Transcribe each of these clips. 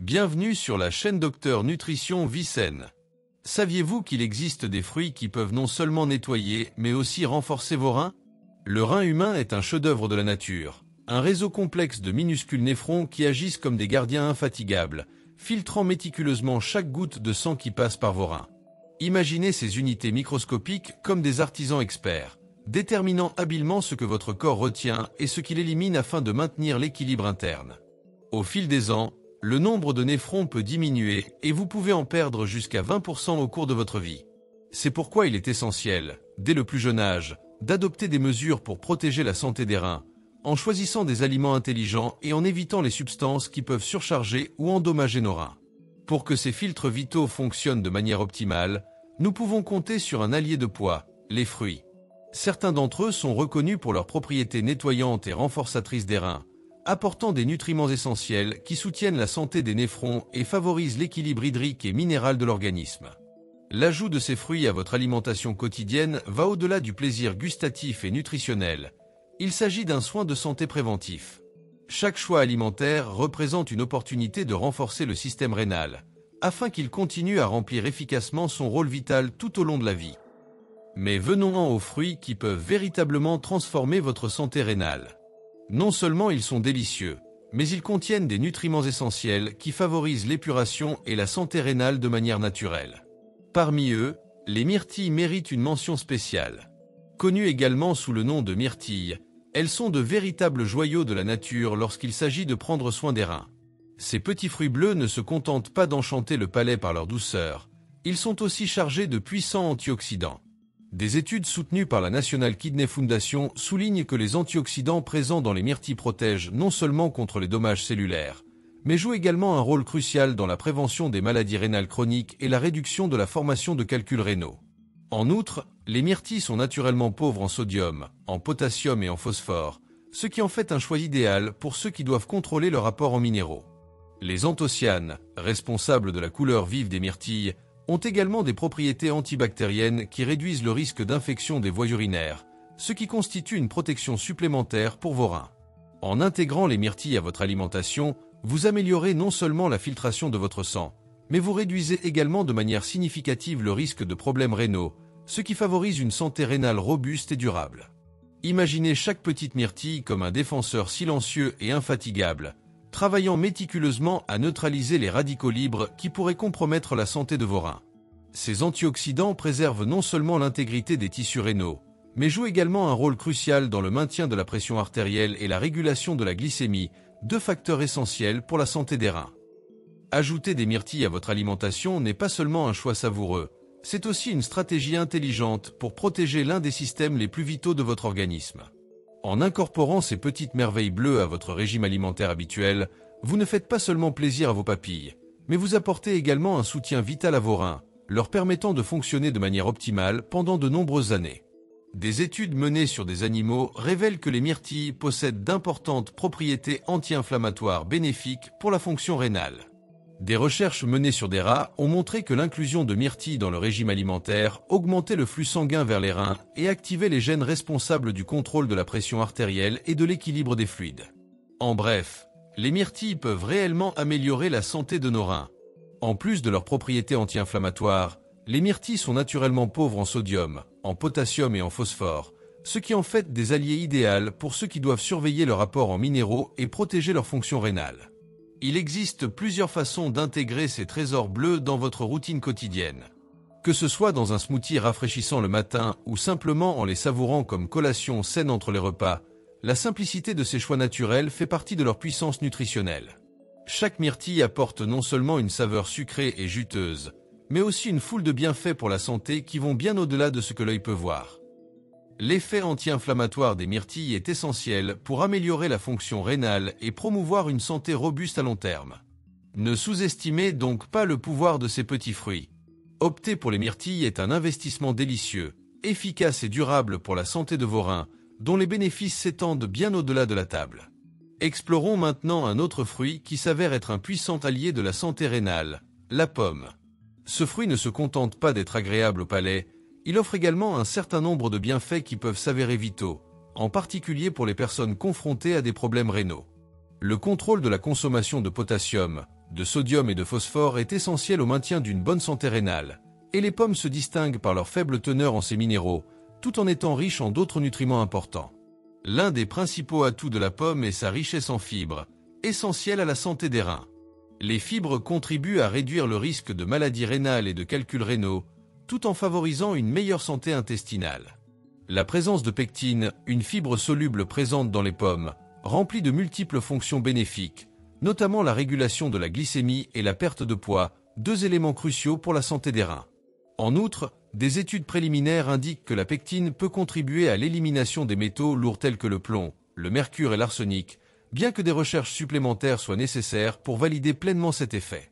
Bienvenue sur la chaîne Docteur Nutrition Vie Saine. Saviez-vous qu'il existe des fruits qui peuvent non seulement nettoyer, mais aussi renforcer vos reins? Le rein humain est un chef-d'œuvre de la nature, un réseau complexe de minuscules néphrons qui agissent comme des gardiens infatigables, filtrant méticuleusement chaque goutte de sang qui passe par vos reins. Imaginez ces unités microscopiques comme des artisans experts, déterminant habilement ce que votre corps retient et ce qu'il élimine afin de maintenir l'équilibre interne. Au fil des ans, le nombre de néphrons peut diminuer et vous pouvez en perdre jusqu'à 20% au cours de votre vie. C'est pourquoi il est essentiel, dès le plus jeune âge, d'adopter des mesures pour protéger la santé des reins, en choisissant des aliments intelligents et en évitant les substances qui peuvent surcharger ou endommager nos reins. Pour que ces filtres vitaux fonctionnent de manière optimale, nous pouvons compter sur un allié de poids, les fruits. Certains d'entre eux sont reconnus pour leurs propriétés nettoyantes et renforçatrices des reins, apportant des nutriments essentiels qui soutiennent la santé des néphrons et favorisent l'équilibre hydrique et minéral de l'organisme. L'ajout de ces fruits à votre alimentation quotidienne va au-delà du plaisir gustatif et nutritionnel. Il s'agit d'un soin de santé préventif. Chaque choix alimentaire représente une opportunité de renforcer le système rénal, afin qu'il continue à remplir efficacement son rôle vital tout au long de la vie. Mais venons-en aux fruits qui peuvent véritablement transformer votre santé rénale. Non seulement ils sont délicieux, mais ils contiennent des nutriments essentiels qui favorisent l'épuration et la santé rénale de manière naturelle. Parmi eux, les myrtilles méritent une mention spéciale. Connues également sous le nom de myrtilles, elles sont de véritables joyaux de la nature lorsqu'il s'agit de prendre soin des reins. Ces petits fruits bleus ne se contentent pas d'enchanter le palais par leur douceur, ils sont aussi chargés de puissants antioxydants. Des études soutenues par la National Kidney Foundation soulignent que les antioxydants présents dans les myrtilles protègent non seulement contre les dommages cellulaires, mais jouent également un rôle crucial dans la prévention des maladies rénales chroniques et la réduction de la formation de calculs rénaux. En outre, les myrtilles sont naturellement pauvres en sodium, en potassium et en phosphore, ce qui en fait un choix idéal pour ceux qui doivent contrôler leur apport en minéraux. Les anthocyanes, responsables de la couleur vive des myrtilles, ont également des propriétés antibactériennes qui réduisent le risque d'infection des voies urinaires, ce qui constitue une protection supplémentaire pour vos reins. En intégrant les myrtilles à votre alimentation, vous améliorez non seulement la filtration de votre sang, mais vous réduisez également de manière significative le risque de problèmes rénaux, ce qui favorise une santé rénale robuste et durable. Imaginez chaque petite myrtille comme un défenseur silencieux et infatigable, travaillant méticuleusement à neutraliser les radicaux libres qui pourraient compromettre la santé de vos reins. Ces antioxydants préservent non seulement l'intégrité des tissus rénaux, mais jouent également un rôle crucial dans le maintien de la pression artérielle et la régulation de la glycémie, deux facteurs essentiels pour la santé des reins. Ajouter des myrtilles à votre alimentation n'est pas seulement un choix savoureux, c'est aussi une stratégie intelligente pour protéger l'un des systèmes les plus vitaux de votre organisme. En incorporant ces petites merveilles bleues à votre régime alimentaire habituel, vous ne faites pas seulement plaisir à vos papilles, mais vous apportez également un soutien vital à vos reins, leur permettant de fonctionner de manière optimale pendant de nombreuses années. Des études menées sur des animaux révèlent que les myrtilles possèdent d'importantes propriétés anti-inflammatoires bénéfiques pour la fonction rénale. Des recherches menées sur des rats ont montré que l'inclusion de myrtilles dans le régime alimentaire augmentait le flux sanguin vers les reins et activait les gènes responsables du contrôle de la pression artérielle et de l'équilibre des fluides. En bref, les myrtilles peuvent réellement améliorer la santé de nos reins. En plus de leurs propriétés anti-inflammatoires, les myrtilles sont naturellement pauvres en sodium, en potassium et en phosphore, ce qui en fait des alliés idéaux pour ceux qui doivent surveiller leur apport en minéraux et protéger leur fonction rénale. Il existe plusieurs façons d'intégrer ces trésors bleus dans votre routine quotidienne. Que ce soit dans un smoothie rafraîchissant le matin ou simplement en les savourant comme collation saine entre les repas, la simplicité de ces choix naturels fait partie de leur puissance nutritionnelle. Chaque myrtille apporte non seulement une saveur sucrée et juteuse, mais aussi une foule de bienfaits pour la santé qui vont bien au-delà de ce que l'œil peut voir. L'effet anti-inflammatoire des myrtilles est essentiel pour améliorer la fonction rénale et promouvoir une santé robuste à long terme. Ne sous-estimez donc pas le pouvoir de ces petits fruits. Opter pour les myrtilles est un investissement délicieux, efficace et durable pour la santé de vos reins, dont les bénéfices s'étendent bien au-delà de la table. Explorons maintenant un autre fruit qui s'avère être un puissant allié de la santé rénale, la pomme. Ce fruit ne se contente pas d'être agréable au palais, il offre également un certain nombre de bienfaits qui peuvent s'avérer vitaux, en particulier pour les personnes confrontées à des problèmes rénaux. Le contrôle de la consommation de potassium, de sodium et de phosphore est essentiel au maintien d'une bonne santé rénale, et les pommes se distinguent par leur faible teneur en ces minéraux, tout en étant riches en d'autres nutriments importants. L'un des principaux atouts de la pomme est sa richesse en fibres, essentielle à la santé des reins. Les fibres contribuent à réduire le risque de maladies rénales et de calculs rénaux, tout en favorisant une meilleure santé intestinale. La présence de pectine, une fibre soluble présente dans les pommes, remplit de multiples fonctions bénéfiques, notamment la régulation de la glycémie et la perte de poids, deux éléments cruciaux pour la santé des reins. En outre, des études préliminaires indiquent que la pectine peut contribuer à l'élimination des métaux lourds tels que le plomb, le mercure et l'arsenic, bien que des recherches supplémentaires soient nécessaires pour valider pleinement cet effet.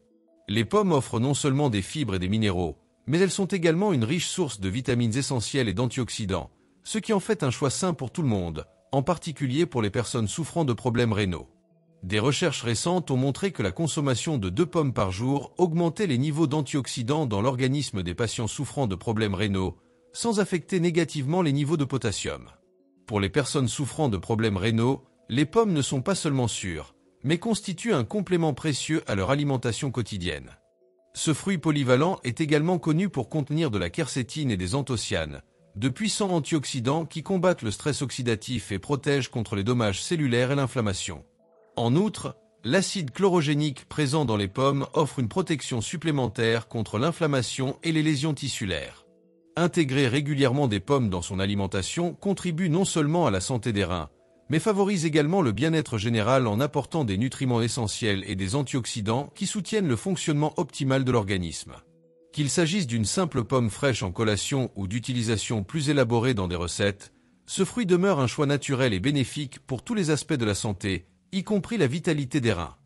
Les pommes offrent non seulement des fibres et des minéraux, mais elles sont également une riche source de vitamines essentielles et d'antioxydants, ce qui en fait un choix sain pour tout le monde, en particulier pour les personnes souffrant de problèmes rénaux. Des recherches récentes ont montré que la consommation de 2 pommes par jour augmentait les niveaux d'antioxydants dans l'organisme des patients souffrant de problèmes rénaux, sans affecter négativement les niveaux de potassium. Pour les personnes souffrant de problèmes rénaux, les pommes ne sont pas seulement sûres, mais constituent un complément précieux à leur alimentation quotidienne. Ce fruit polyvalent est également connu pour contenir de la quercétine et des anthocyanes, de puissants antioxydants qui combattent le stress oxydatif et protègent contre les dommages cellulaires et l'inflammation. En outre, l'acide chlorogénique présent dans les pommes offre une protection supplémentaire contre l'inflammation et les lésions tissulaires. Intégrer régulièrement des pommes dans son alimentation contribue non seulement à la santé des reins, mais favorise également le bien-être général en apportant des nutriments essentiels et des antioxydants qui soutiennent le fonctionnement optimal de l'organisme. Qu'il s'agisse d'une simple pomme fraîche en collation ou d'utilisation plus élaborée dans des recettes, ce fruit demeure un choix naturel et bénéfique pour tous les aspects de la santé, y compris la vitalité des reins.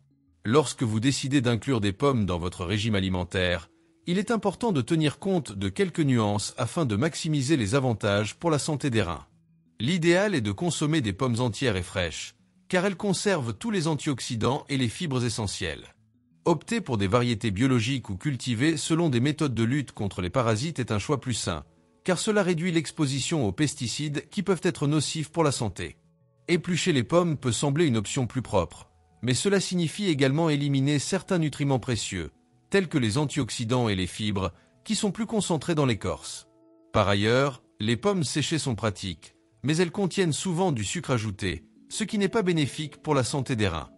Lorsque vous décidez d'inclure des pommes dans votre régime alimentaire, il est important de tenir compte de quelques nuances afin de maximiser les avantages pour la santé des reins. L'idéal est de consommer des pommes entières et fraîches, car elles conservent tous les antioxydants et les fibres essentielles. Opter pour des variétés biologiques ou cultivées selon des méthodes de lutte contre les parasites est un choix plus sain, car cela réduit l'exposition aux pesticides qui peuvent être nocifs pour la santé. Éplucher les pommes peut sembler une option plus propre, mais cela signifie également éliminer certains nutriments précieux, tels que les antioxydants et les fibres, qui sont plus concentrés dans l'écorce. Par ailleurs, les pommes séchées sont pratiques, mais elles contiennent souvent du sucre ajouté, ce qui n'est pas bénéfique pour la santé des reins.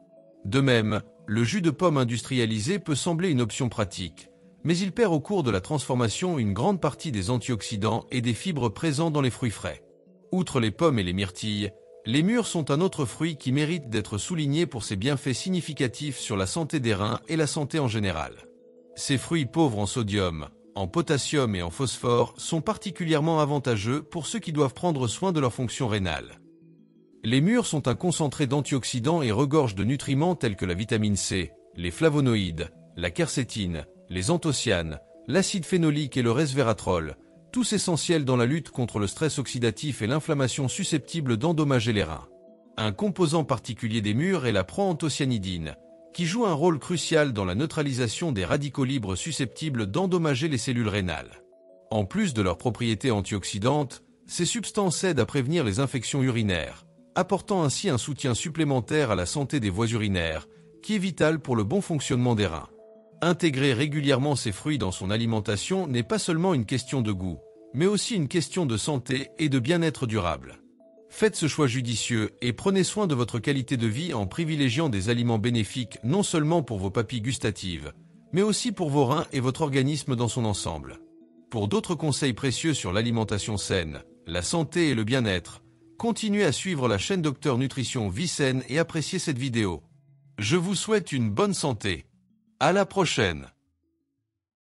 De même, le jus de pomme industrialisé peut sembler une option pratique, mais il perd au cours de la transformation une grande partie des antioxydants et des fibres présents dans les fruits frais. Outre les pommes et les myrtilles, les mûres sont un autre fruit qui mérite d'être souligné pour ses bienfaits significatifs sur la santé des reins et la santé en général. Ces fruits pauvres en sodium, en potassium et en phosphore sont particulièrement avantageux pour ceux qui doivent prendre soin de leur fonction rénale. Les mûres sont un concentré d'antioxydants et regorgent de nutriments tels que la vitamine C, les flavonoïdes, la quercétine, les anthocyanes, l'acide phénolique et le resveratrol, tous essentiels dans la lutte contre le stress oxydatif et l'inflammation susceptible d'endommager les reins. Un composant particulier des mûres est la proanthocyanidine, qui joue un rôle crucial dans la neutralisation des radicaux libres susceptibles d'endommager les cellules rénales. En plus de leurs propriétés antioxydantes, ces substances aident à prévenir les infections urinaires, apportant ainsi un soutien supplémentaire à la santé des voies urinaires, qui est vital pour le bon fonctionnement des reins. Intégrer régulièrement ces fruits dans son alimentation n'est pas seulement une question de goût, mais aussi une question de santé et de bien-être durable. Faites ce choix judicieux et prenez soin de votre qualité de vie en privilégiant des aliments bénéfiques non seulement pour vos papilles gustatives, mais aussi pour vos reins et votre organisme dans son ensemble. Pour d'autres conseils précieux sur l'alimentation saine, la santé et le bien-être, continuez à suivre la chaîne Docteur Nutrition Vie Saine et appréciez cette vidéo. Je vous souhaite une bonne santé. À la prochaine.